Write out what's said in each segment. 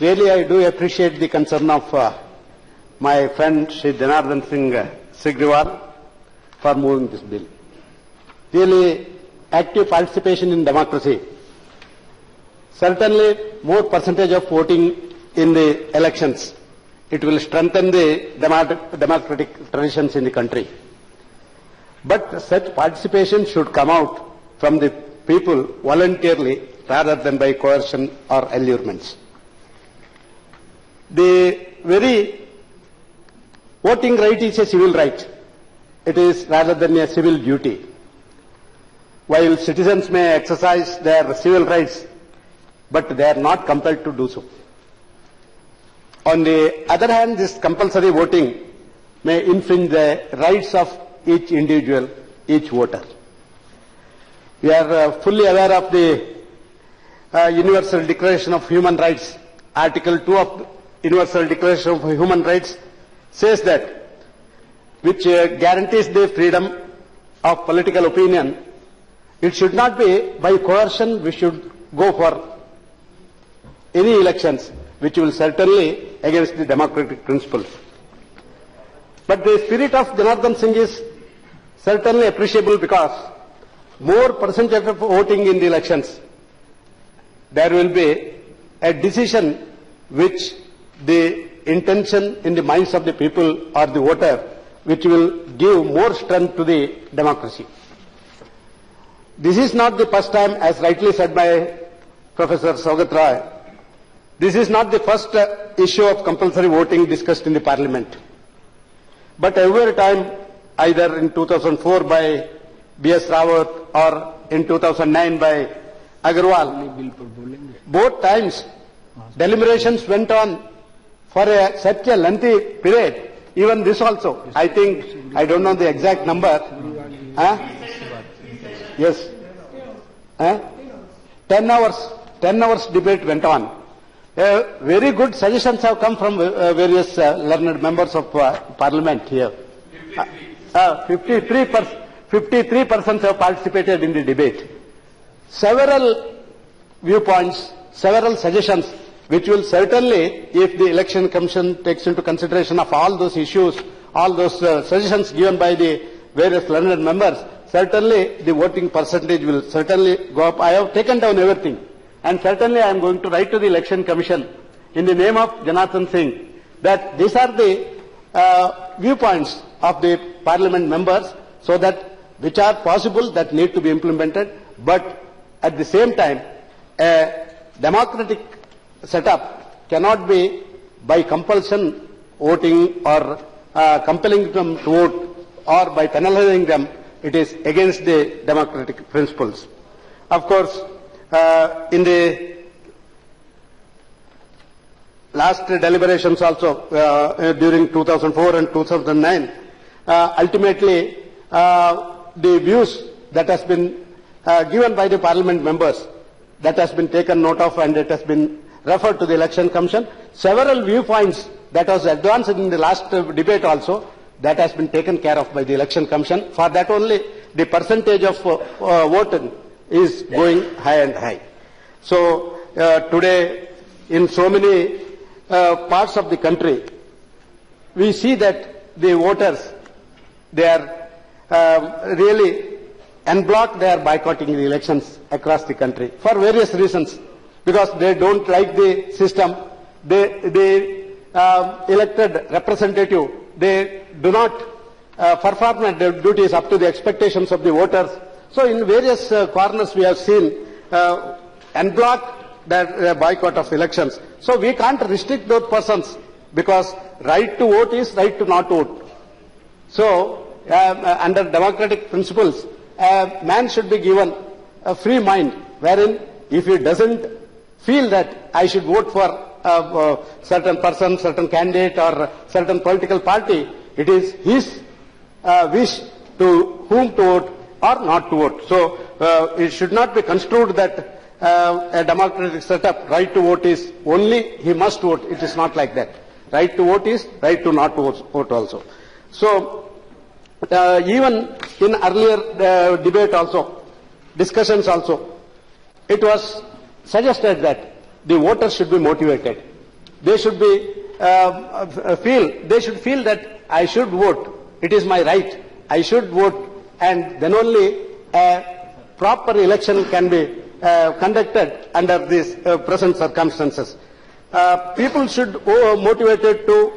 Really, I do appreciate the concern of my friend Shri Janardhan Singh Sigriwal for moving this bill. Really, active participation in democracy. Certainly, more percentage of voting in the elections. It will strengthen the democratic traditions in the country. But such participation should come out from the people voluntarily rather than by coercion or allurements. The very voting right is a civil right. It is rather than a civil duty. While citizens may exercise their civil rights, but they are not compelled to do so. On the other hand, this compulsory voting may infringe the rights of each individual, each voter. We are fully aware of the Universal Declaration of Human Rights. Article 2 of the Universal Declaration of Human Rights says that, which guarantees the freedom of political opinion. It should not be by coercion we should go for any elections, which will certainly against the democratic principles. But the spirit of Janardhan Singh is certainly appreciable because more percentage of voting in the elections, there will be a decision which the intention in the minds of the people or the voter, which will give more strength to the democracy. This is not the first time, as rightly said by Professor Saugat Roy, this is not the first issue of compulsory voting discussed in the Parliament. But every time, either in 2004 by B.S. Rawat or in 2009 by Agarwal, both times deliberations went on for such a lengthy period. Even this also, I think, I don't know the exact number. Yes. 10 hours debate went on. Very good suggestions have come from various learned members of Parliament here. 53% have participated in the debate. Several viewpoints, several suggestions, which will certainly, if the Election Commission takes into consideration of all those issues, all those suggestions given by the various learned members, certainly the voting percentage will certainly go up. I have taken down everything. And certainly I am going to write to the Election Commission in the name of Janardhan Singh that these are the viewpoints of the Parliament members, so that which are possible that need to be implemented, but at the same time a democratic setup cannot be by compulsion voting or compelling them to vote or by penalizing them. It is against the democratic principles. Of course, in the last deliberations also during 2004 and 2009, ultimately the views that has been given by the Parliament members, that has been taken note of and it has been referred to the Election Commission. Several viewpoints that was advanced in the last debate also, that has been taken care of by the Election Commission. For that only the percentage of voting is going high and high. So today in so many parts of the country, we see that the voters, they are really en bloc, they are boycotting the elections across the country for various reasons, because they don't like the system. The elected representative, they do not perform their duties up to the expectations of the voters. So in various corners we have seen en bloc the boycott of elections. So we can't restrict those persons, because right to vote is right to not vote. So under democratic principles, a man should be given a free mind, wherein if he doesn't feel that I should vote for a certain person, certain candidate or certain political party, it is his wish to whom to vote or not to vote. So it should not be construed that a democratic setup, right to vote is only he must vote. It is not like that. Right to vote is right to not vote also. So even in earlier debate also, discussions also, it was suggested that the voters should be motivated. they should be they should feel that I should vote. It is my right. I should vote, and then only a proper election can be conducted under these present circumstances. People should be motivated to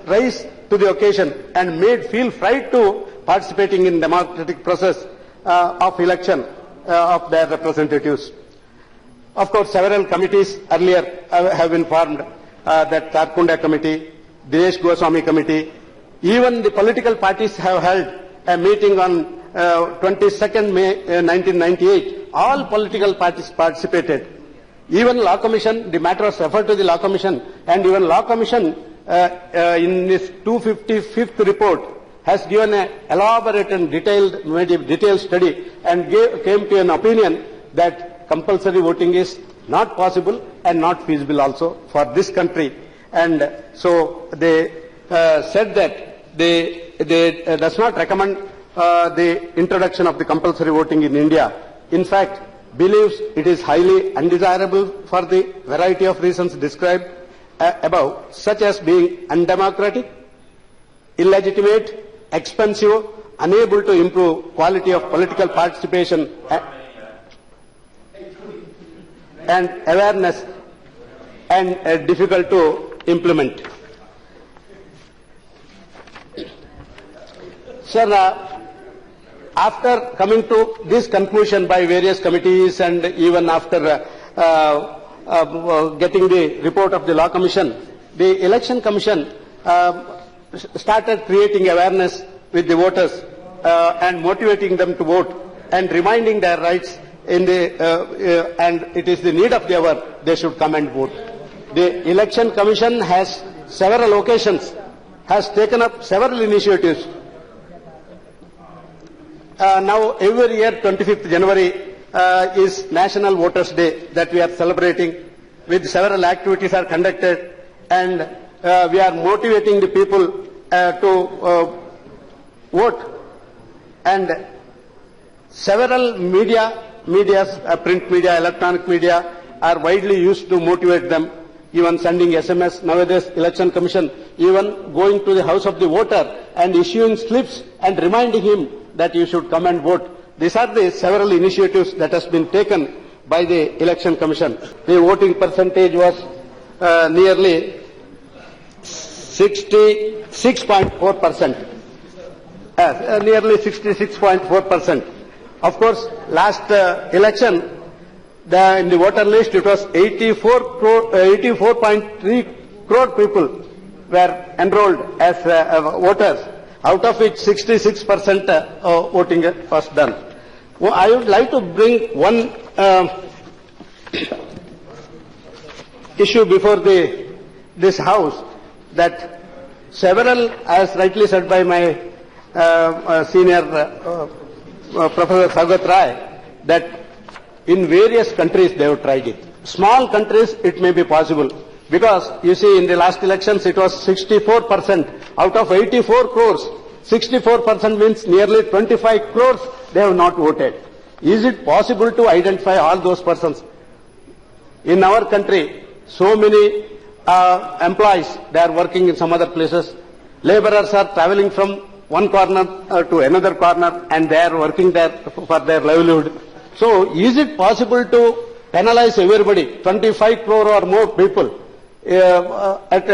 rise to the occasion and feel free to participating in democratic process of election of their representatives. Of course, several committees earlier have been formed, that Tarkunda Committee, Dinesh Goswami Committee. Even the political parties have held a meeting on 22nd May 1998. All political parties participated. Even Law Commission, the matter was referred to the Law Commission, and even Law Commission in its 255th report has given an elaborate and detailed study and came to an opinion that compulsory voting is not possible and not feasible also for this country. And so they said that they does not recommend the introduction of the compulsory voting in India. In fact, believes it is highly undesirable for the variety of reasons described above, such as being undemocratic, illegitimate, expensive, unable to improve quality of political participation and awareness, and difficult to implement. Sir, after coming to this conclusion by various committees and even after getting the report of the Law Commission, the Election Commission started creating awareness with the voters and motivating them to vote and reminding their rights in the and it is the need of the hour they should come and vote. The Election Commission has several occasions, has taken up several initiatives. Now every year 25th January is National Voters Day that we are celebrating, with several activities are conducted, and we are motivating the people to vote, and several media, print media, electronic media are widely used to motivate them, even sending SMS. Nowadays Election Commission even going to the house of the voter and issuing slips and reminding him that you should come and vote. These are the several initiatives that has been taken by the Election Commission. The voting percentage was nearly 66.4%. Nearly 66.4%. Of course, last election, in the voter list, it was 84.3 crore people were enrolled as voters, out of which 66% voting was done. Well, I would like to bring one issue before this House, that several, as rightly said by my senior Professor Saugat Rai, that in various countries they have tried it. Small countries it may be possible, because you see in the last elections it was 64%. Out of 84 crores, 64% means nearly 25 crores they have not voted. Is it possible to identify all those persons? In our country, so many employees, they are working in some other places. Laborers are traveling from one corner to another corner, and they are working there for their livelihood. So is it possible to penalize everybody, 25 crore or more people, at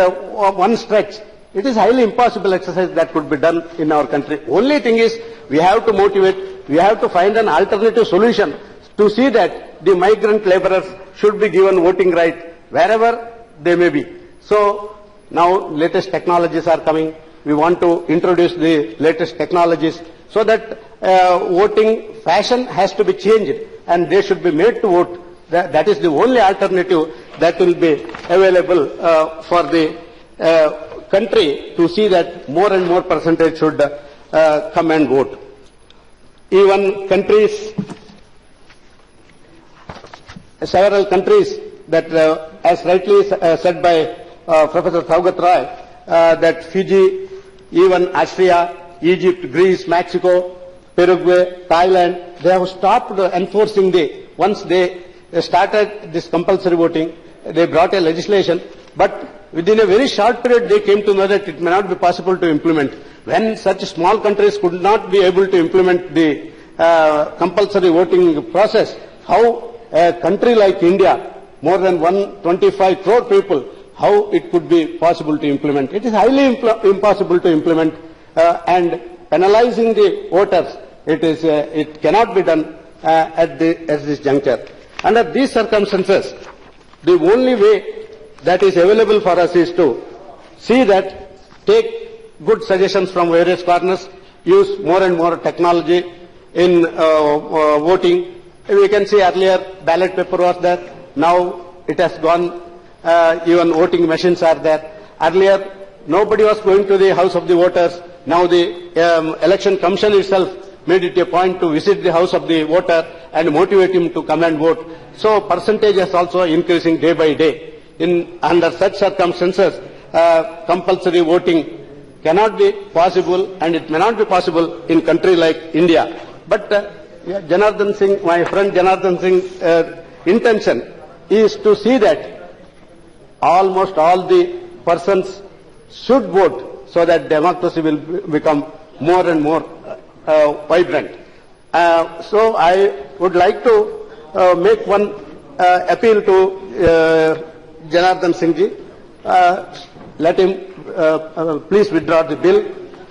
one stretch? It is highly impossible exercise that could be done in our country. Only thing is, we have to motivate, we have to find an alternative solution to see that the migrant laborers should be given voting right wherever they may be. So now latest technologies are coming. We want to introduce the latest technologies so that voting fashion has to be changed and they should be made to vote. That is the only alternative that will be available for the country to see that more and more percentage should come and vote. Even countries, several countries that, as rightly said by Professor Saugat Rai, that Fiji, even Austria, Egypt, Greece, Mexico, Paraguay, Thailand, they have stopped enforcing once they started this compulsory voting, they brought a legislation but within a very short period they came to know that it may not be possible to implement. When such small countries could not be able to implement the compulsory voting process, how a country like India, more than 125 crore people, how it could be possible to implement? It is highly impossible to implement, and penalizing the voters, it cannot be done at this juncture. Under these circumstances, the only way that is available for us is to see that, take good suggestions from various corners, use more and more technology in voting. We can see earlier ballot paper was there, now it has gone, even voting machines are there. Earlier, nobody was going to the house of the voters. Now the election commission itself made it a point to visit the house of the voter and motivate him to come and vote. So percentage is also increasing day by day. Under such circumstances, compulsory voting cannot be possible, and it may not be possible in country like India. But Janardhan Singh, my friend Janardhan Singh's intention is to see that almost all the persons should vote so that democracy will become more and more vibrant. So I would like to make one appeal to Janardhan Singh ji. Let him please withdraw the bill.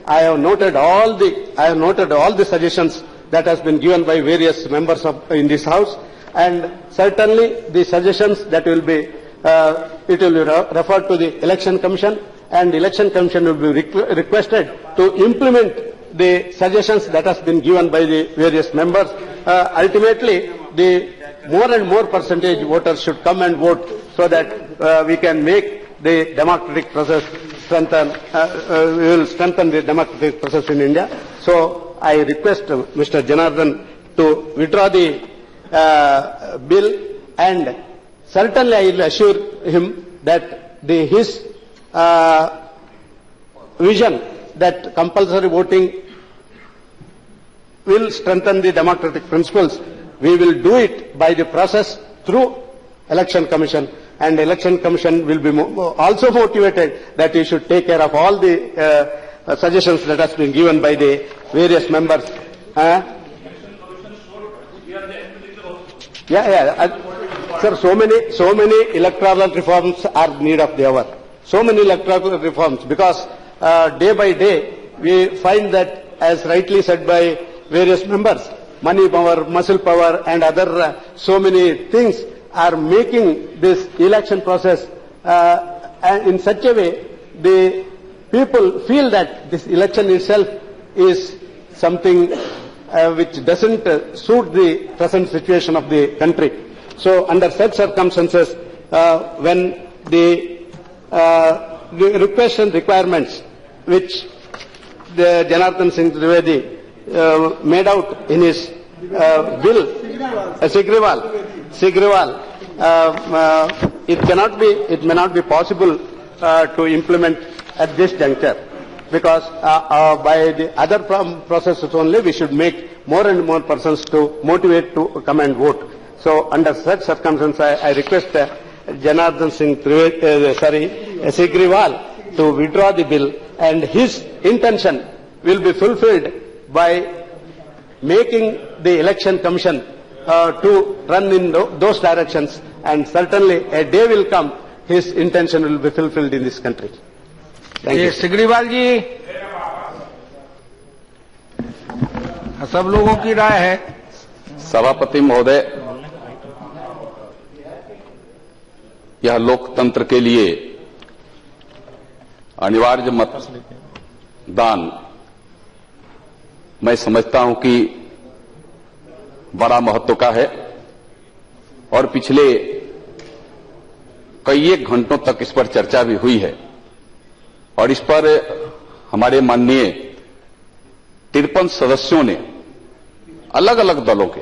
I have noted all the suggestions that has been given by various members in this house, and certainly the suggestions that will be referred to the Election Commission, and the Election Commission will be requested to implement the suggestions that has been given by the various members. Ultimately, the more and more percentage voters should come and vote so that we can make the democratic process strengthen. We will strengthen the democratic process in India. So I request Mr. Janardhan to withdraw the bill, and certainly I will assure him that his vision that compulsory voting will strengthen the democratic principles. We will do it by the process through Election Commission, and Election Commission will be also motivated that he should take care of all the suggestions that has been given by the various members. Sir, so many electoral reforms are need of the hour. So many electoral reforms, because day by day we find that, as rightly said by various members, money power, muscle power, and other so many things are making this election process in such a way the people feel that this election itself is something which doesn't suit the present situation of the country. So under such circumstances, when the requests and requirements which the Janardhan Singh Trivedi made out in his bill, Sigriwal, it may not be possible to implement at this juncture, because by the other processes only we should make more and more persons to motivate to come and vote. So under such circumstances, I request Janardhan Singh Sigriwal to withdraw the bill, and his intention will be fulfilled by making the Election Commission to run in those directions, and certainly a day will come, his intention will be fulfilled in this country. Thank you. Sigriwal जी, सब लोगों की राय है। सभापति महोदय, यह लोकतंत्र के लिए अनिवार्य मतदान मैं समझता हूं कि बड़ा महत्व का है, और पिछले कई एक घंटों तक इस पर चर्चा भी हुई है, और इस पर हमारे माननीय 53 सदस्यों ने अलग अलग दलों के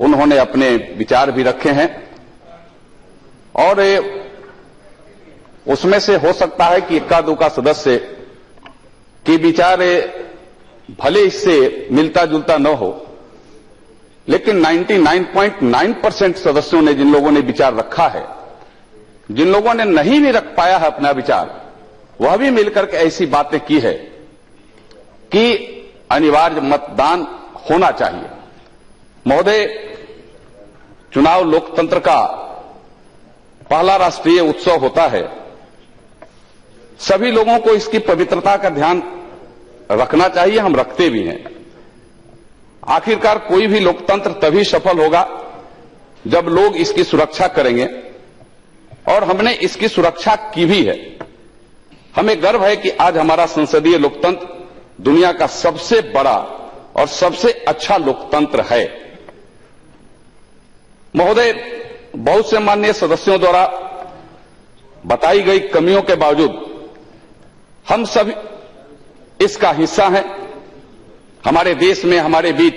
उन्होंने अपने विचार भी रखे हैं, और उसमें से हो सकता है कि इक्का दुक्का सदस्य के विचार भले इससे मिलता जुलता न हो, लेकिन 99.9% सदस्यों ने, जिन लोगों ने विचार रखा है, जिन लोगों ने नहीं भी रख पाया है अपना विचार, वह भी मिलकर के ऐसी बातें की है कि अनिवार्य मतदान होना चाहिए। महोदय, चुनाव लोकतंत्र का पहला राष्ट्रीय उत्सव होता है। सभी लोगों को इसकी पवित्रता का ध्यान रखना चाहिए, हम रखते भी हैं। आखिरकार कोई भी लोकतंत्र तभी सफल होगा जब लोग इसकी सुरक्षा करेंगे, और हमने इसकी सुरक्षा की भी है। हमें गर्व है कि आज हमारा संसदीय लोकतंत्र दुनिया का सबसे बड़ा और सबसे अच्छा लोकतंत्र है। महोदय, बहुत से माननीय सदस्यों द्वारा बताई गई कमियों के बावजूद हम सब इसका हिस्सा हैं। हमारे देश में हमारे बीच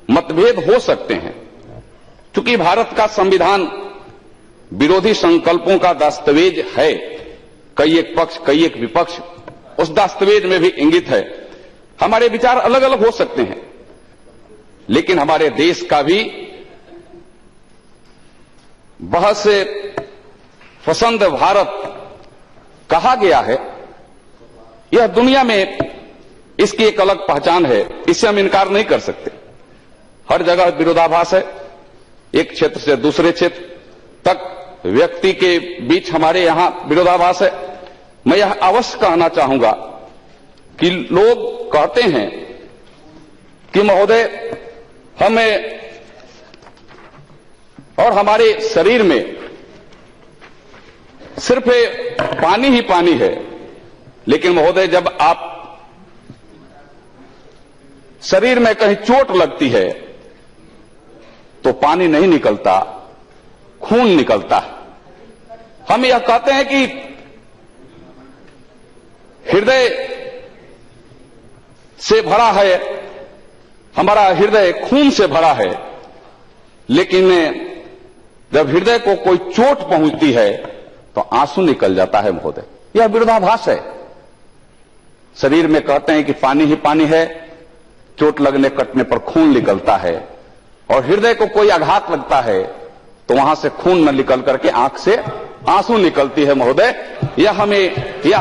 मतभेद हो सकते हैं, क्योंकि भारत का संविधान विरोधी संकल्पों का दस्तावेज है। कई एक पक्ष, कई एक विपक्ष उस दस्तावेज में भी इंगित है। हमारे विचार अलग अलग हो सकते हैं, लेकिन हमारे देश का भी बहुत से पसंद भारत कहा गया है। यह दुनिया में इसकी एक अलग पहचान है, इससे हम इनकार नहीं कर सकते। हर जगह विरोधाभास है, एक क्षेत्र से दूसरे क्षेत्र तक व्यक्ति के बीच हमारे यहां विरोधाभास है। मैं यह अवश्य कहना चाहूंगा कि लोग कहते हैं कि महोदय, हमें और हमारे शरीर में सिर्फ पानी ही पानी है। लेकिन महोदय, जब आप शरीर में कहीं चोट लगती है तो पानी नहीं निकलता, खून निकलता है। हम यह कहते हैं कि हृदय से भरा है, हमारा हृदय खून से भरा है, लेकिन जब हृदय को कोई चोट पहुंचती है तो आंसू निकल जाता है। महोदय, यह विरोधाभास है। शरीर में कहते हैं कि पानी ही पानी है, चोट लगने कटने पर खून निकलता है, और हृदय को कोई आघात लगता है तो वहां से खून न निकल करके आंख से आंसू निकलती है। महोदय, यह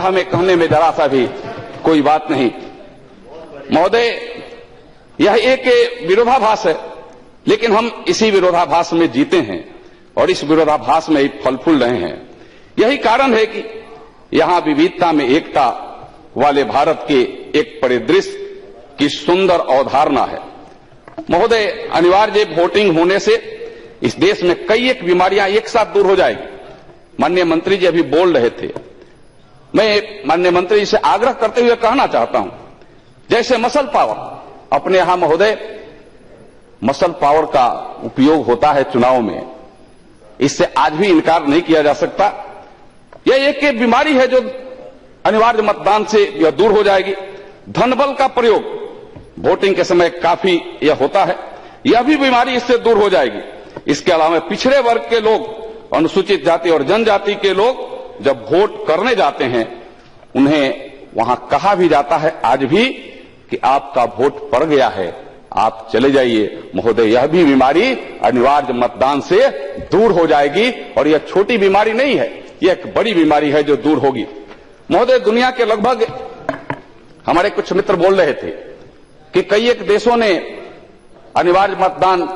हमें कहने में जरा सा भी कोई बात नहीं। महोदय, यह एक विरोधाभास है, लेकिन हम इसी विरोधाभास में जीते हैं और इस विरोधाभास में ही फल फूल रहे हैं। यही कारण है कि यहां विविधता में एकता वाले भारत के एक परिदृश्य की सुंदर अवधारणा है। महोदय, अनिवार्य वोटिंग होने से इस देश में कई एक बीमारियां एक साथ दूर हो जाएगी। माननीय मंत्री जी अभी बोल रहे थे, मैं माननीय मंत्री जी से आग्रह करते हुए कहना चाहता हूं, जैसे मसल पावर अपने यहां महोदय मसल पावर का उपयोग होता है चुनाव में, इससे आज भी इनकार नहीं किया जा सकता। यह एक बीमारी है जो अनिवार्य मतदान से यह दूर हो जाएगी। धनबल का प्रयोग वोटिंग के समय काफी यह होता है, यह भी बीमारी इससे दूर हो जाएगी। इसके अलावा पिछड़े वर्ग के लोग, अनुसूचित जाति और जनजाति के लोग जब वोट करने जाते हैं, उन्हें वहां कहा भी जाता है आज भी कि आपका वोट पड़ गया है, आप चले जाइए। महोदय, यह भी बीमारी अनिवार्य मतदान से दूर हो जाएगी, और यह छोटी बीमारी नहीं है, यह एक बड़ी बीमारी है जो दूर होगी। महोदय, दुनिया के लगभग हमारे कुछ मित्र बोल रहे थे कि कई एक देशों ने अनिवार्य मतदान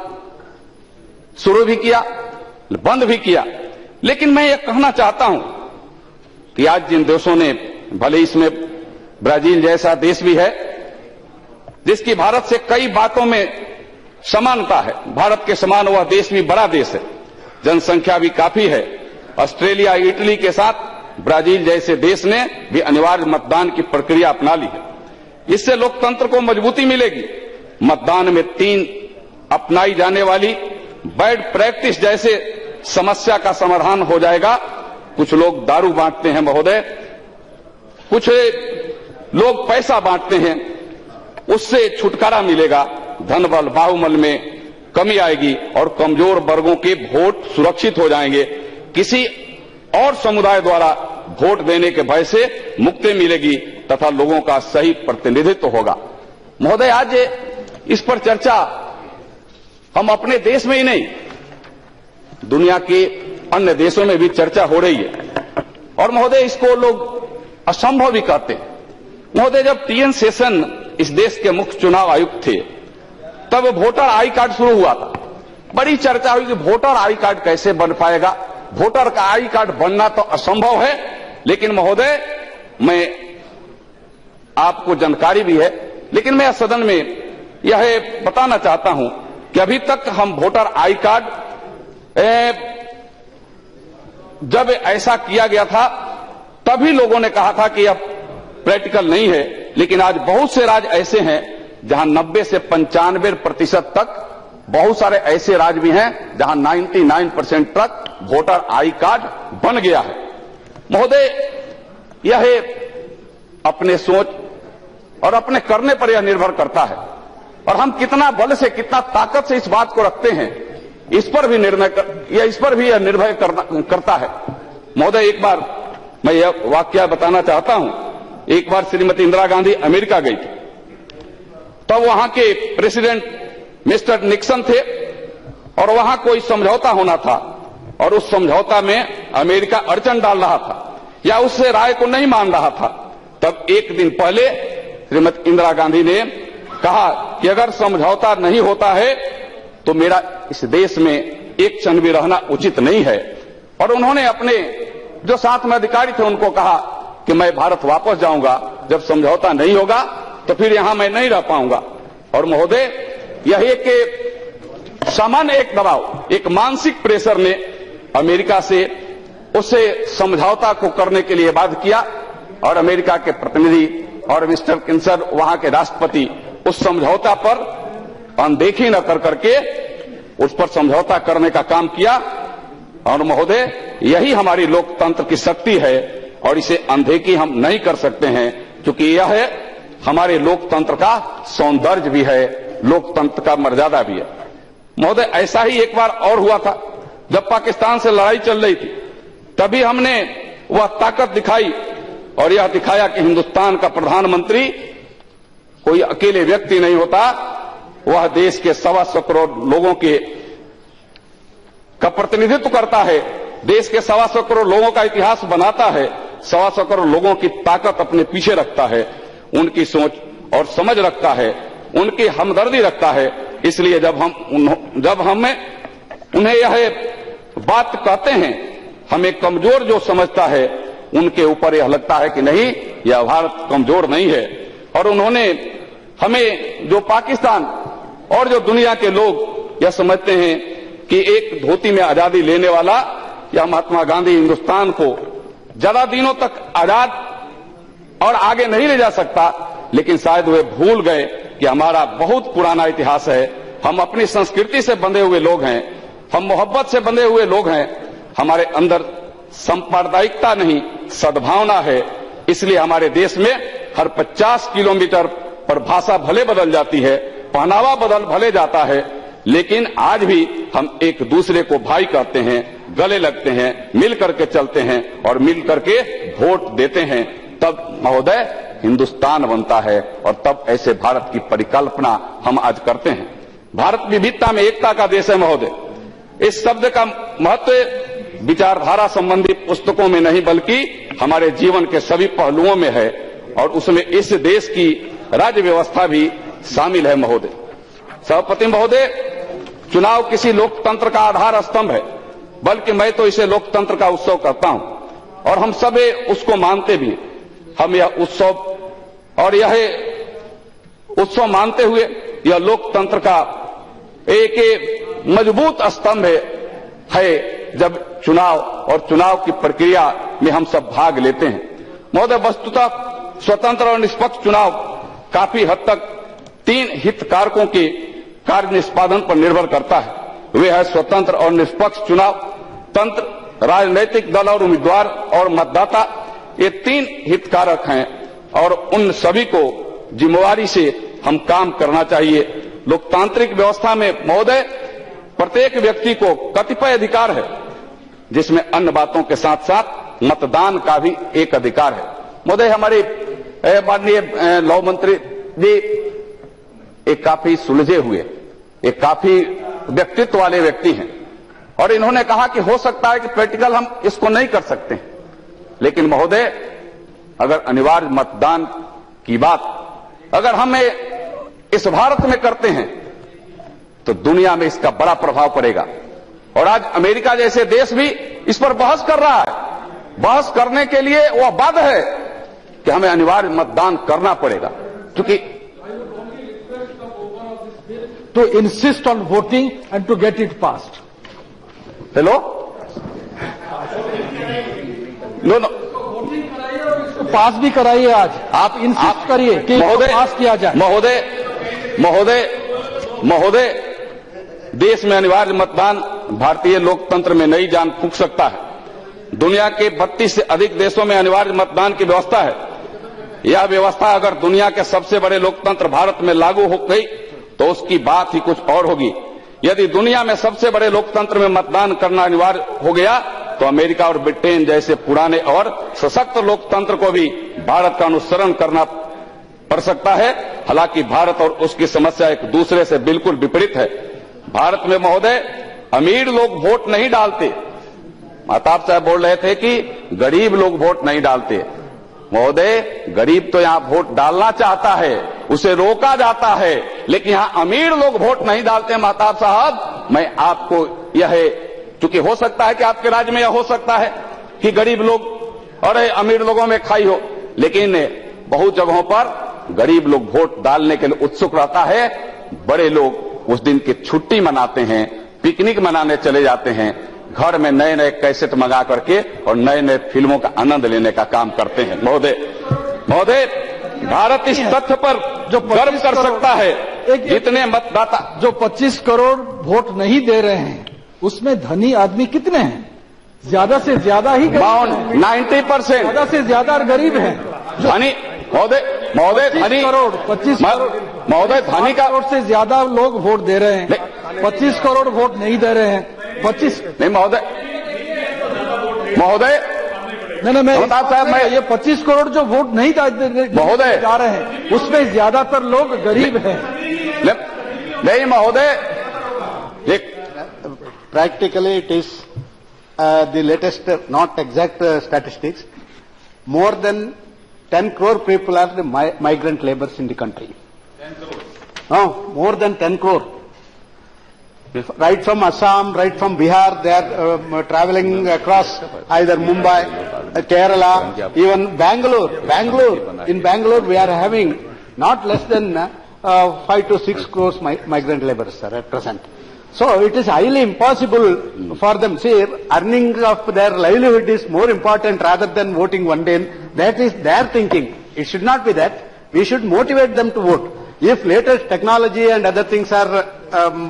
शुरू भी किया, बंद भी किया, लेकिन मैं यह कहना चाहता हूं कि आज जिन देशों ने, भले इसमें ब्राजील जैसा देश भी है जिसकी भारत से कई बातों में समानता है, भारत के समान वह देश भी बड़ा देश है, जनसंख्या भी काफी है। ऑस्ट्रेलिया, इटली के साथ ब्राजील जैसे देश ने भी अनिवार्य मतदान की प्रक्रिया अपना ली है। इससे लोकतंत्र को मजबूती मिलेगी। मतदान में 3 अपनाई जाने वाली बैड प्रैक्टिस जैसे समस्या का समाधान हो जाएगा। कुछ लोग दारू बांटते हैं महोदय, कुछ लोग पैसा बांटते हैं, उससे छुटकारा मिलेगा। धनबल बाहुबल में कमी आएगी और कमजोर वर्गों के वोट सुरक्षित हो जाएंगे। किसी और समुदाय द्वारा वोट देने के भय से मुक्ति मिलेगी तथा लोगों का सही प्रतिनिधित्व होगा। महोदय, आज इस पर चर्चा हम अपने देश में ही नहीं, दुनिया के अन्य देशों में भी चर्चा हो रही है। और महोदय, इसको लोग असंभव भी कहते हैं। महोदय, जब टीएन शेषन इस देश के मुख्य चुनाव आयुक्त थे, तब वोटर आई कार्ड शुरू हुआ था। बड़ी चर्चा हुई कि वोटर आई कार्ड कैसे बन पाएगा, वोटर का आई कार्ड बनना तो असंभव है। लेकिन महोदय, मैं आपको जानकारी भी है, लेकिन मैं सदन में यह बताना चाहता हूं कि अभी तक हम वोटर आई कार्ड जब ऐसा किया गया था तभी लोगों ने कहा था कि अब प्रैक्टिकल नहीं है। लेकिन आज बहुत से राज्य ऐसे हैं जहां 90 से 95% तक, बहुत सारे ऐसे राज्य भी हैं जहां 99% तक वोटर आई कार्ड बन गया है। महोदय, यह अपने सोच और अपने करने पर यह निर्भर करता है, और हम कितना बल से, कितना ताकत से इस बात को रखते हैं, इस पर भी यह निर्भर करता है। महोदय, एक बार मैं यह वाकया बताना चाहता हूं। एक बार श्रीमती इंदिरा गांधी अमेरिका गई थी, तब वहां के प्रेसिडेंट मिस्टर निक्सन थे, और वहां कोई समझौता होना था, और उस समझौता में अमेरिका अड़चन डाल रहा था या उससे राय को नहीं मान रहा था। तब एक दिन पहले श्रीमती इंदिरा गांधी ने कहा कि अगर समझौता नहीं होता है तो मेरा इस देश में एक क्षण भी रहना उचित नहीं है। और उन्होंने अपने जो साथ में अधिकारी थे उनको कहा कि मैं भारत वापस जाऊंगा, जब समझौता नहीं होगा तो फिर यहां मैं नहीं रह पाऊंगा। और महोदय, यह एक सामान्य एक दबाव, एक मानसिक प्रेशर ने अमेरिका से उससे समझौता को करने के लिए बाध्य किया, और अमेरिका के प्रतिनिधि और मिस्टर किन्सर, वहां के राष्ट्रपति, उस समझौता पर अनदेखी न कर करके उस पर समझौता करने का काम किया। और महोदय, यही हमारी लोकतंत्र की शक्ति है, और इसे अनदेखी हम नहीं कर सकते हैं, क्योंकि यह हमारे लोकतंत्र का सौंदर्य भी है, लोकतंत्र का मर्यादा भी है। महोदय, ऐसा ही एक बार और हुआ था, जब पाकिस्तान से लड़ाई चल रही थी, तभी हमने वह ताकत दिखाई और यह दिखाया कि हिंदुस्तान का प्रधानमंत्री कोई अकेले व्यक्ति नहीं होता, वह देश के 125 करोड़ लोगों का प्रतिनिधित्व करता है, देश के 125 करोड़ लोगों का इतिहास बनाता है, 125 करोड़ लोगों की ताकत अपने पीछे रखता है, उनकी सोच और समझ रखता है, उनकी हमदर्दी रखता है। इसलिए जब हम उन्हें यह बात कहते हैं, हमें कमजोर जो समझता है उनके ऊपर यह लगता है कि नहीं, यह भारत कमजोर नहीं है। और उन्होंने हमें, जो पाकिस्तान और जो दुनिया के लोग यह समझते हैं कि एक धोती में आजादी लेने वाला या महात्मा गांधी हिंदुस्तान को ज्यादा दिनों तक आजाद और आगे नहीं ले जा सकता, लेकिन शायद वे भूल गए कि हमारा बहुत पुराना इतिहास है, हम अपनी संस्कृति से बंधे हुए लोग हैं, हम मोहब्बत से बंधे हुए लोग हैं, हमारे अंदर सांप्रदायिकता नहीं सद्भावना है। इसलिए हमारे देश में हर 50 किलोमीटर पर भाषा भले बदल जाती है, पहनावा बदल भले जाता है, लेकिन आज भी हम एक दूसरे को भाई कहते हैं, गले लगते हैं, मिल करके चलते हैं और मिल करके वोट देते हैं। तब महोदय हिंदुस्तान बनता है, और तब ऐसे भारत की परिकल्पना हम आज करते हैं। भारत विविधता में एकता का देश है महोदय। इस शब्द का महत्व विचारधारा संबंधी पुस्तकों में नहीं, बल्कि हमारे जीवन के सभी पहलुओं में है, और उसमें इस देश की राज्य व्यवस्था भी शामिल है महोदय। सभापति महोदय, चुनाव किसी लोकतंत्र का आधार स्तंभ है, बल्कि मैं तो इसे लोकतंत्र का उत्सव कहता हूं, और हम सब उसको मानते भी। हम यह उत्सव और यह उत्सव मानते हुए यह लोकतंत्र का एक मजबूत स्तंभ है जब चुनाव और चुनाव की प्रक्रिया में हम सब भाग लेते हैं। महोदय, वस्तुतः स्वतंत्र और निष्पक्ष चुनाव काफी हद तक 3 हितधारकों के कार्य निष्पादन पर निर्भर करता है। वे है स्वतंत्र और निष्पक्ष चुनाव तंत्र, राजनीतिक दल और उम्मीदवार और मतदाता। ये 3 हितधारक हैं, और उन सभी को जिम्मेवारी से हम काम करना चाहिए। लोकतांत्रिक व्यवस्था में महोदय प्रत्येक व्यक्ति को कतिपय अधिकार है, जिसमें अन्य बातों के साथ साथ मतदान का भी एक अधिकार है। महोदय, हमारे माननीय लौ मंत्री जी एक काफी सुलझे हुए, एक काफी व्यक्तित्व वाले व्यक्ति हैं, और इन्होंने कहा कि हो सकता है कि प्रैक्टिकल हम इसको नहीं कर सकते, लेकिन महोदय अगर अनिवार्य मतदान की बात अगर हम इस भारत में करते हैं तो दुनिया में इसका बड़ा प्रभाव पड़ेगा। और आज अमेरिका जैसे देश भी इस पर बहस कर रहा है। बहस करने के लिए वह बाध्य है कि हमें अनिवार्य मतदान करना पड़ेगा, क्योंकि to insist on voting and to get it passed. Hello no pass भी कराइए आज, आप इंसिस्ट करिए कि पास किया जाए। महोदय देश में अनिवार्य मतदान भारतीय लोकतंत्र में नई जान फूंक सकता है। दुनिया के 32 से अधिक देशों में अनिवार्य मतदान की व्यवस्था है। यह व्यवस्था अगर दुनिया के सबसे बड़े लोकतंत्र भारत में लागू हो गई तो उसकी बात ही कुछ और होगी। यदि दुनिया में सबसे बड़े लोकतंत्र में मतदान करना अनिवार्य हो गया तो अमेरिका और ब्रिटेन जैसे पुराने और सशक्त लोकतंत्र को भी भारत का अनुसरण करना पड़ सकता है। हालांकि भारत और उसकी समस्या एक दूसरे से बिल्कुल विपरीत है। भारत में महोदय अमीर लोग वोट नहीं डालते। महताब साहब बोल रहे थे कि गरीब लोग वोट नहीं डालते। महोदय गरीब तो यहां वोट डालना चाहता है, उसे रोका जाता है, लेकिन यहां अमीर लोग वोट नहीं डालते। महताब साहब मैं आपको यह क्योंकि हो सकता है कि आपके राज्य में यह हो सकता है कि गरीब लोग और अमीर लोगों में खाई हो, लेकिन बहुत जगहों पर गरीब लोग वोट डालने के लिए उत्सुक रहता है। बड़े लोग उस दिन की छुट्टी मनाते हैं, पिकनिक मनाने चले जाते हैं, घर में नए नए कैसेट मंगा करके और नए नए फिल्मों का आनंद लेने का काम करते हैं। महोदय भारत इस तथ्य पर जो गर्व कर सकता है जितने मतदाता जो 25 करोड़ वोट नहीं दे रहे हैं उसमें धनी आदमी कितने हैं? ज्यादा से ज्यादा ही 90%, ज्यादा से ज्यादा गरीब हैं। धनी महोदय धनी करोड़ 25 करोड़ महोदय धनी का करोड़ से ज्यादा लोग वोट दे रहे हैं, 25 करोड़ वोट नहीं दे रहे हैं। 25 नहीं महोदय नहीं मैं साहब मैं ये 25 करोड़ जो वोट नहीं महोदय जा रहे हैं उसमें ज्यादातर लोग गरीब हैं। नहीं महोदय practically it is the latest not exact statistics, more than 10 crore people are the migrant laborers in the country. 10 crore. No, more than 10 crore. Right from Assam, right from Bihar, they are traveling across either Mumbai, Kerala, even Bangalore. In Bangalore, we are having not less than 5 to 6 crores migrant laborers, sir, at present. So it is highly impossible for them. See, earning of their livelihood is more important rather than voting one day. That is their thinking. It should not be that. We should motivate them to vote. If latest technology and other things are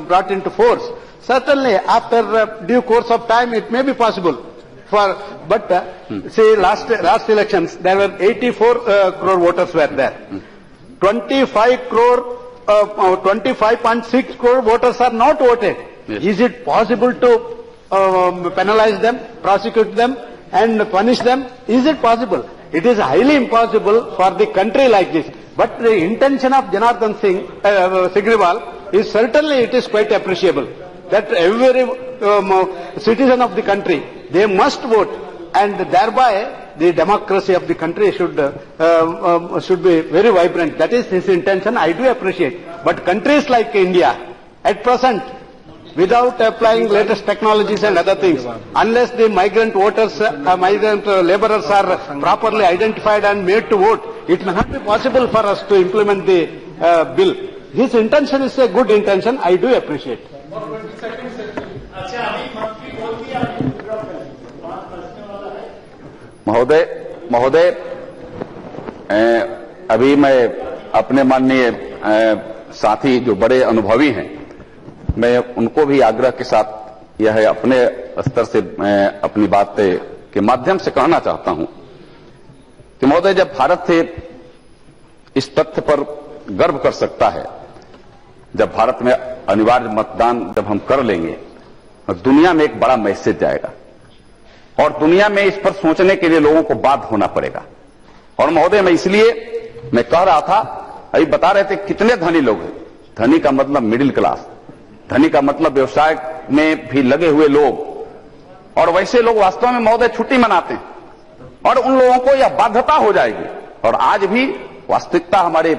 brought into force, certainly after due course of time it may be possible. But say last elections there were 84 crore voters were there. 25.6 crore voters are not voted. Yes. Is it possible to penalize them, prosecute them and punish them? Is it possible? It is highly impossible for the country like this. But the intention of Janardhan Singh Sigriwal is certainly it is quite appreciable. That every citizen of the country, they must vote, and thereby the democracy of the country should be very vibrant. That is his intention. I do appreciate. But countries like India, at present, without applying latest technologies and other things, unless the migrant voters, migrant laborers are properly identified and made to vote, it may not be possible for us to implement the bill. His intention is a good intention. I do appreciate. महोदय अभी मैं अपने माननीय साथी जो बड़े अनुभवी हैं, मैं उनको भी आग्रह के साथ यह अपने स्तर से अपनी बात के माध्यम से कहना चाहता हूं कि महोदय जब भारत से इस तथ्य पर गर्व कर सकता है, जब भारत में अनिवार्य मतदान जब हम कर लेंगे तो दुनिया में एक बड़ा मैसेज जाएगा और दुनिया में इस पर सोचने के लिए लोगों को बाध्य होना पड़ेगा। और महोदय मैं इसलिए मैं कह रहा था, अभी बता रहे थे कितने धनी लोग हैं। धनी का मतलब मिडिल क्लास, धनी का मतलब व्यवसाय में भी लगे हुए लोग, और वैसे लोग वास्तव में महोदय छुट्टी मनाते हैं, और उन लोगों को यह बाध्यता हो जाएगी। और आज भी वास्तविकता हमारे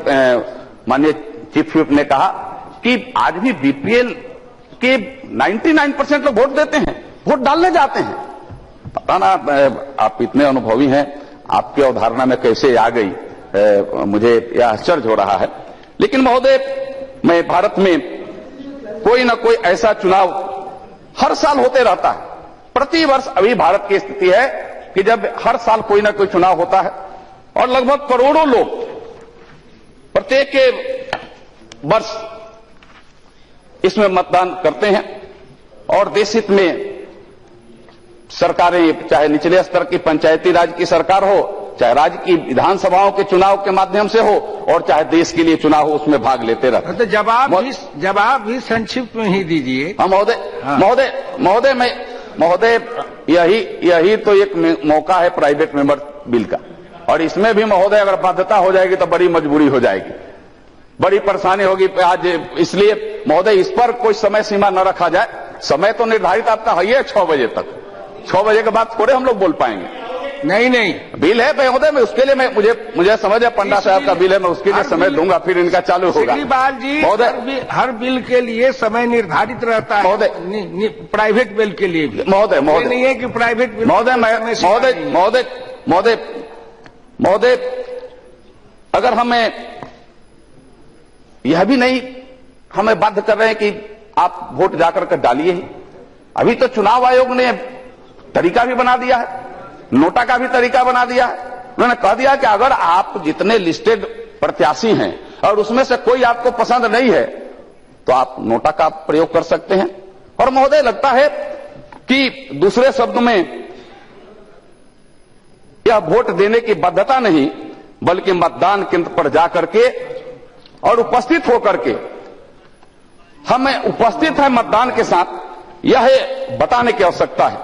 माननीय चीफ व्हिप ने कहा कि आज भी बीपीएल के 99% लोग वोट देते हैं, वोट डालने जाते हैं। पता ना आप इतने अनुभवी हैं, आपकी अवधारणा में कैसे आ गई, मुझे यह आश्चर्य हो रहा है। लेकिन महोदय, मैं भारत में कोई ना कोई ऐसा चुनाव हर साल होते रहता है। प्रतिवर्ष अभी भारत की स्थिति है कि जब हर साल कोई ना कोई चुनाव होता है और लगभग करोड़ों लोग प्रत्येक वर्ष इसमें मतदान करते हैं, और देश हित में सरकारें, चाहे निचले स्तर की पंचायती राज की सरकार हो, चाहे राज्य की विधानसभाओं के चुनाव के माध्यम से हो, और चाहे देश के लिए चुनाव हो, उसमें भाग लेते रहते हैं। तो जवाब भी संक्षिप्त में ही दीजिए। हाँ महोदय, यही तो एक मौका है प्राइवेट मेंबर बिल का, और इसमें भी महोदय अगर बाध्यता हो जाएगी तो बड़ी मजबूरी हो जाएगी, बड़ी परेशानी होगी आज। इसलिए महोदय, इस पर कोई समय सीमा न रखा जाए। समय तो निर्धारित आपका है ही 6 बजे तक, 6 बजे के बाद थोड़े हम लोग बोल पाएंगे। नहीं बिल है महोदय, मैं उसके लिए मुझे समझ है, पंडा साहब का बिल है, मैं उसके लिए समय दूंगा, फिर इनका चालू होगा। महोदय, हर बिल के लिए समय निर्धारित रहता है महोदय, प्राइवेट बिल के लिए भी महोदय नहीं है कि प्राइवेट बिल महोदय, अगर हमें यह भी नहीं हमें बाध्य कर रहे हैं कि आप वोट जाकर के डालिए ही। अभी तो चुनाव आयोग ने तरीका भी बना दिया है, नोटा का भी तरीका बना दिया है। उन्होंने कह दिया कि अगर आप जितने लिस्टेड प्रत्याशी हैं और उसमें से कोई आपको पसंद नहीं है तो आप नोटा का प्रयोग कर सकते हैं। और महोदय, लगता है कि दूसरे शब्द में यह वोट देने की बाध्यता नहीं, बल्कि मतदान केंद्र पर जाकर के और उपस्थित होकर के हमें उपस्थित है मतदान के साथ, यह बताने की आवश्यकता है।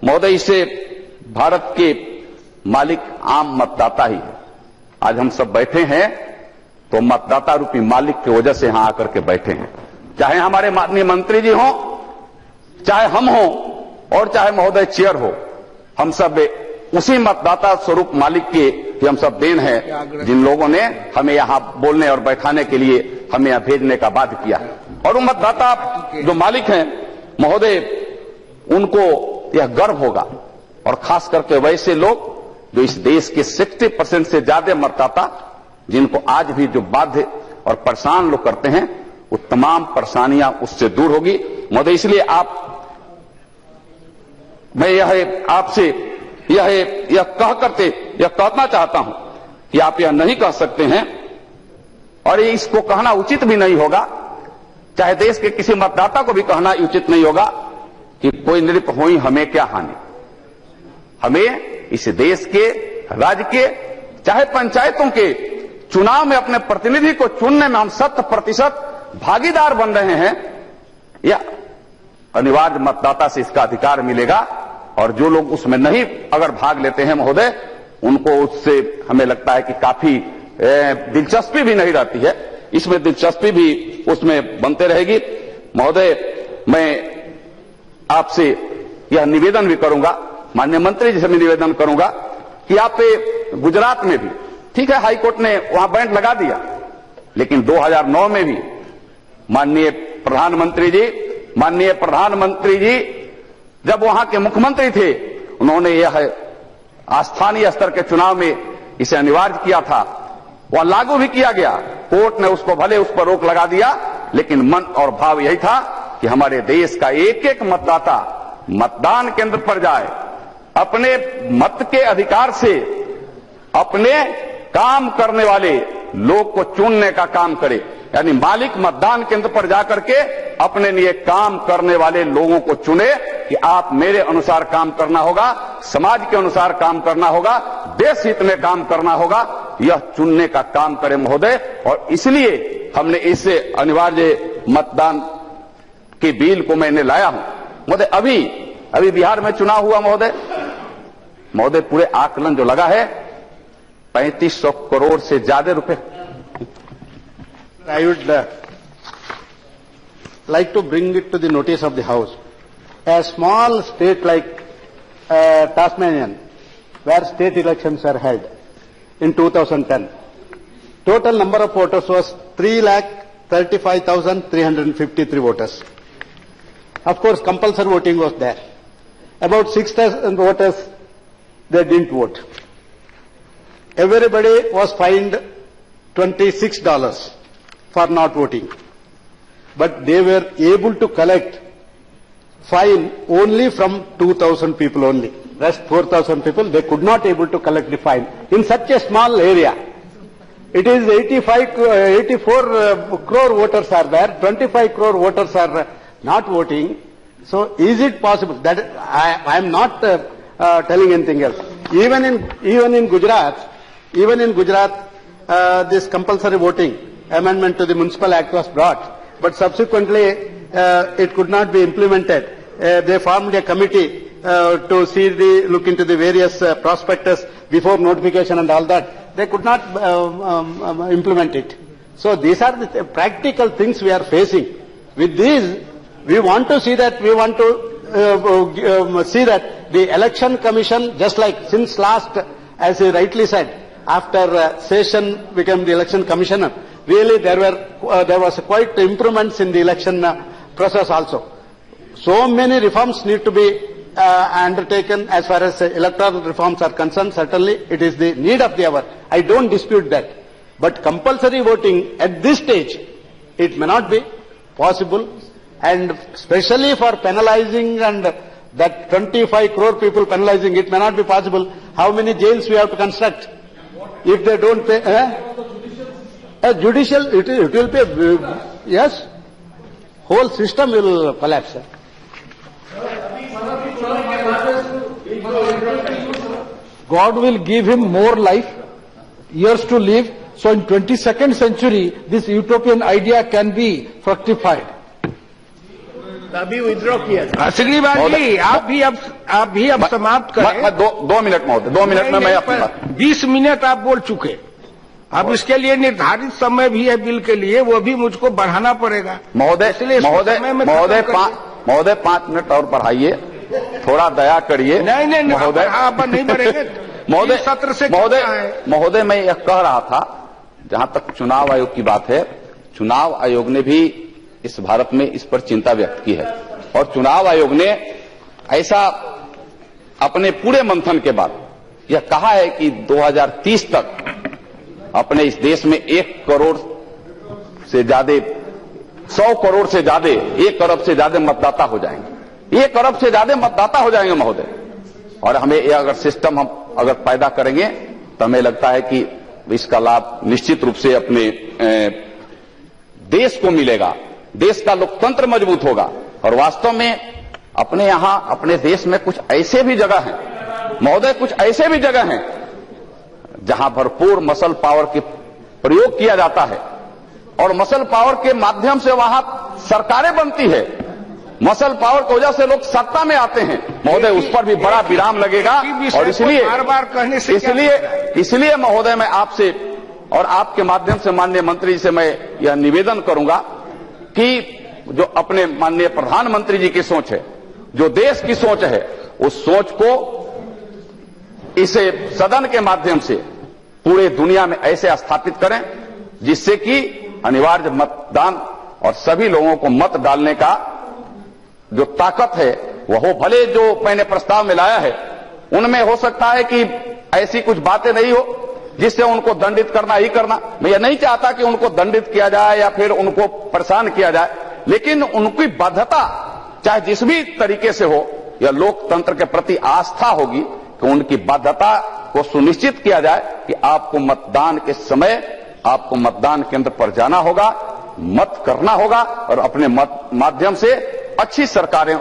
महोदय, इसे भारत के मालिक आम मतदाता ही है। आज हम सब बैठे हैं तो मतदाता रूपी मालिक की वजह से यहां आकर के बैठे हैं। चाहे हमारे माननीय मंत्री जी हों, चाहे हम हों, और चाहे महोदय चेयर हो, हम सब उसी मतदाता स्वरूप मालिक के हम सब देन हैं, जिन लोगों ने हमें यहां बोलने और बैठाने के लिए हमें यहां भेजने का बाध्य किया। और वो मतदाता जो मालिक हैं महोदय, उनको यह गर्व होगा, और खास करके वैसे लोग जो इस देश के 60% से ज्यादा मतदाता, जिनको आज भी जो बाध्य और परेशान लोग करते हैं, वो तमाम परेशानियां उससे दूर होगी। महोदय, इसलिए मैं यह आपसे यह कहना चाहता हूं कि आप यह नहीं कह सकते हैं, और इसको कहना उचित भी नहीं होगा, चाहे देश के किसी मतदाता को भी कहना उचित नहीं होगा कि कोई नृप हुई हमें क्या हानि। हमें इस देश के, राज्य के, चाहे पंचायतों के चुनाव में अपने प्रतिनिधि को चुनने में हम 100% भागीदार बन रहे हैं। यह अनिवार्य मतदाता से इसका अधिकार मिलेगा, और जो लोग उसमें नहीं अगर भाग लेते हैं महोदय, उनको उससे हमें लगता है कि काफी दिलचस्पी भी नहीं रहती है। इसमें दिलचस्पी भी उसमें बनते रहेगी। महोदय, मैं आपसे यह निवेदन भी करूंगा, माननीय मंत्री जी से भी निवेदन करूंगा कि आप गुजरात में भी, ठीक है, हाईकोर्ट ने वहां बैंड लगा दिया, लेकिन 2009 में भी माननीय प्रधानमंत्री जी जब वहां के मुख्यमंत्री थे, उन्होंने यह स्थानीय स्तर के चुनाव में इसे अनिवार्य किया था, वह लागू भी किया गया। कोर्ट ने उसको भले उस पर रोक लगा दिया, लेकिन मन और भाव यही था कि हमारे देश का एक एक मतदाता मतदान केंद्र पर जाए, अपने मत के अधिकार से अपने काम करने वाले लोग को चुनने का काम करे। यानी मालिक मतदान केंद्र पर जाकर के अपने लिए काम करने वाले लोगों को चुने कि आप मेरे अनुसार काम करना होगा, समाज के अनुसार काम करना होगा, देश हित में काम करना होगा, यह चुनने का काम करे महोदय। और इसलिए हमने इसे अनिवार्य मतदान के बिल को मैंने लाया हूं महोदय। अभी बिहार में चुनाव हुआ महोदय, पूरे आकलन जो लगा है 3500 करोड़ से ज्यादा रुपए। I would like to bring it to the notice of the House. A small state like Tasmanian, where state elections are held in 2010, total number of voters was 3,35,353 voters. Of course, compulsory voting was there. About 6,000 voters, they didn't vote. Everybody was fined $26 for not voting. But they were able to collect fine only from 2,000 people only. Rest 4,000 people, they could not able to collect the fine. In such a small area, it is 84 crore voters are there, 25 crore voters are not voting. So is it possible that I am not telling anything else. Even in Gujarat, this compulsory voting amendment to the Municipal Act was brought, but subsequently it could not be implemented. They formed a committee to look into the various prospectus before notification and all that. They could not implement it. So these are the practical things we are facing. With these, we want to see that the election commission, just like since last, as he rightly said, after Session became the election commissioner, really there was quite improvements in the election process also. So many reforms need to be undertaken as far as electoral reforms are concerned. Certainly, it is the need of the hour. I don't dispute that. But compulsory voting at this stage, it may not be possible, and especially for penalizing and that 25 crore people penalizing, it may not be possible. How many jails we have to construct if they don't pay? A judicial, it will be, yes, whole system will collapse. God will give him more life, years to live, so in 22nd century, this utopian idea can be fructified. अभी withdraw किया श्रीनिवास जी, आप भी अब समाप्त करें। मैं 2 minute महोदय, 2 minute में मैं अपनी बात 20 मिनट आप बोल चुके। अब इसके लिए निर्धारित समय भी है बिल के लिए, वो भी मुझको बढ़ाना पड़ेगा। महोदय 5 मिनट और बढ़ाइए, थोड़ा दया करिए। नहीं महोदय, आप नहीं बढ़ेंगे। महोदय मैं यह कह रहा था, जहां तक चुनाव आयोग की बात है, चुनाव आयोग ने भी इस भारत में इस पर चिंता व्यक्त की है, और चुनाव आयोग ने ऐसा अपने पूरे मंथन के बाद यह कहा है कि 2030 तक अपने इस देश में 1 करोड़ से ज्यादा 100 करोड़ से ज्यादा 1 अरब से ज्यादा मतदाता हो जाएंगे। 1 अरब से ज्यादा मतदाता हो जाएंगे महोदय, और हमें ये अगर सिस्टम हम अगर पैदा करेंगे तो हमें लगता है कि इसका लाभ निश्चित रूप से अपने देश को मिलेगा, देश का लोकतंत्र मजबूत होगा। और वास्तव में अपने यहां अपने देश में कुछ ऐसे भी जगह हैं महोदय, कुछ ऐसे भी जगह हैं जहां भरपूर मसल पावर के प्रयोग किया जाता है, और मसल पावर के माध्यम से वहां सरकारें बनती है, मसल पावर की वजह से लोग सत्ता में आते हैं महोदय, उस पर भी बड़ा विराम लगेगा। और इसलिए बार-बार कहने से इसलिए महोदय मैं आपसे और आपके माध्यम से माननीय मंत्री जी से मैं यह निवेदन करूंगा कि जो अपने माननीय प्रधानमंत्री जी की सोच है, जो देश की सोच है, उस सोच को इसे सदन के माध्यम से पूरे दुनिया में ऐसे स्थापित करें जिससे कि अनिवार्य मतदान और सभी लोगों को मत डालने का जो ताकत है वह हो। भले जो मैंने प्रस्ताव में लाया है उनमें हो सकता है कि ऐसी कुछ बातें नहीं हो जिससे उनको दंडित करना ही करना, मैं ये नहीं चाहता कि उनको दंडित किया जाए या फिर उनको परेशान किया जाए, लेकिन उनकी बाध्यता चाहे जिस भी तरीके से हो, यह लोकतंत्र के प्रति आस्था होगी कि उनकी बाध्यता को सुनिश्चित किया जाए कि आपको मतदान के समय आपको मतदान केंद्र पर जाना होगा, मत करना होगा और अपने मत माध्यम से अच्छी सरकारों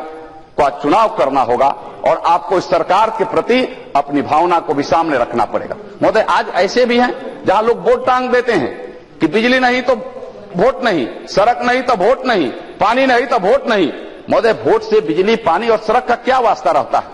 का चुनाव करना होगा, और आपको इस सरकार के प्रति अपनी भावना को भी सामने रखना पड़ेगा। महोदय आज ऐसे भी हैं जहां लोग वोट टांग देते हैं कि बिजली नहीं तो वोट नहीं, सड़क नहीं तो वोट नहीं, पानी नहीं तो वोट नहीं। महोदय वोट से बिजली, पानी और सड़क का क्या वास्ता रहता है?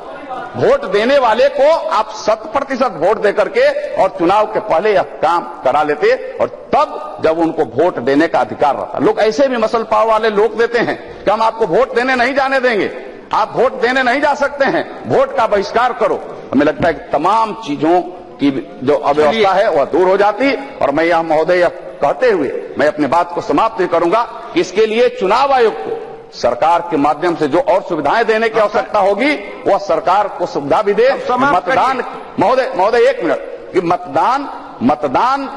वोट देने वाले को आप 100% वोट देकर के और चुनाव के पहले यह काम करा लेते और तब जब उनको वोट देने का अधिकार रहता। लोग ऐसे भी मसल पाव वाले लोग देते हैं कि हम आपको वोट देने नहीं जाने देंगे, आप वोट देने नहीं जा सकते हैं, वोट का बहिष्कार करो। हमें लगता है कि तमाम चीजों की जो अव्यवस्था है वह दूर हो जाती। और मैं यह महोदय कहते हुए मैं अपनी बात को समाप्त करूंगा कि इसके लिए चुनाव आयोग को सरकार के माध्यम से जो और सुविधाएं देने की आवश्यकता होगी वह सरकार को सुविधा भी दे। मतदान महोदय 1 मिनट कि मतदान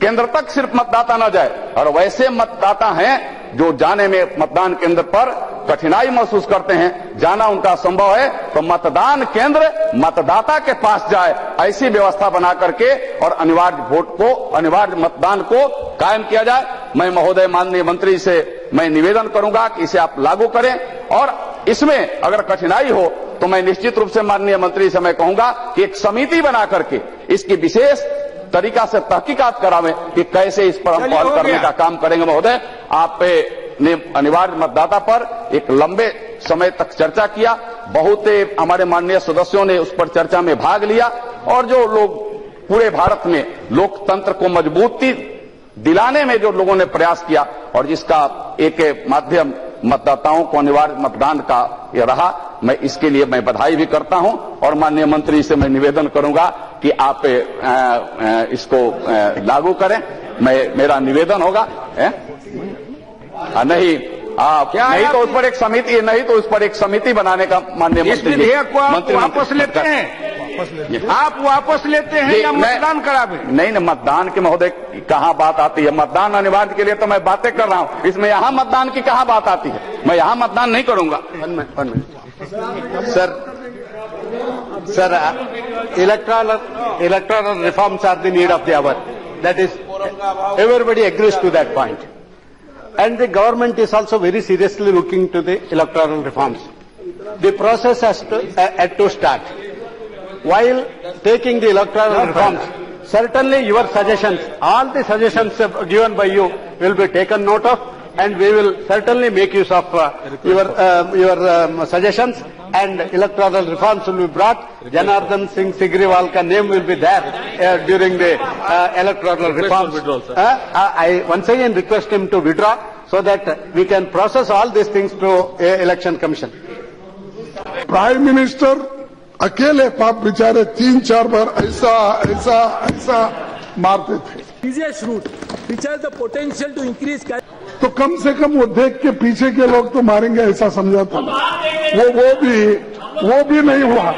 केंद्र तक सिर्फ मतदाता न जाए, और वैसे मतदाता हैं जो जाने में मतदान केंद्र पर कठिनाई महसूस करते हैं, जाना उनका संभव है, तो मतदान केंद्र मतदाता के पास जाए, ऐसी व्यवस्था बना करके और अनिवार्य मतदान को कायम किया जाए। मैं महोदय माननीय मंत्री से मैं निवेदन करूंगा कि इसे आप लागू करें, और इसमें अगर कठिनाई हो तो मैं निश्चित रूप से माननीय मंत्री से मैं कहूंगा कि एक समिति बना करके इसकी विशेष तरीका से तहकीकात करावें कि कैसे इस पर हम पहल करने का काम करेंगे। महोदय, आप ने अनिवार्य मतदाता पर एक लंबे समय तक चर्चा किया, बहुत हमारे माननीय सदस्यों ने उस पर चर्चा में भाग लिया, और जो लोग पूरे भारत में लोकतंत्र को मजबूती दिलाने में जो लोगों ने प्रयास किया और जिसका एक माध्यम मतदाताओं को अनिवार्य मतदान का यह रहा, मैं इसके लिए मैं बधाई भी करता हूं और माननीय मंत्री से मैं निवेदन करूंगा कि आप इसको लागू करें। मेरा निवेदन होगा नहीं तो उस पर एक समिति बनाने का माननीय मंत्री विधेयक को आप वापस लेते हैं, आप वापस लेते हैं या मतदान करावे? नहीं, मतदान के महोदय कहाँ बात आती है? मतदान अनिवार्य के लिए तो मैं बातें कर रहा हूँ, इसमें यहाँ मतदान की कहाँ बात आती है? मैं यहाँ मतदान नहीं करूंगा। Sir, electoral reforms are the need of the hour. That is, everybody agrees to that point. And the government is also very seriously looking to the electoral reforms. The process has to start. While taking the electoral reforms, certainly your suggestions, all the suggestions given by you will be taken note of, and we will certainly make use of your suggestions, and electoral reforms will be brought. Janardhan Singh Sigriwal ka name will be there during the electoral reforms. I once again request him to withdraw so that we can process all these things to Election Commission. Prime minister अकेले पाप बेचारे 3-4 बार ऐसा मारते थे। easiest route, which has the potential to increase. तो कम से कम वो देख के पीछे के लोग तो मारेंगे ऐसा समझा था, वो भी नहीं हुआ।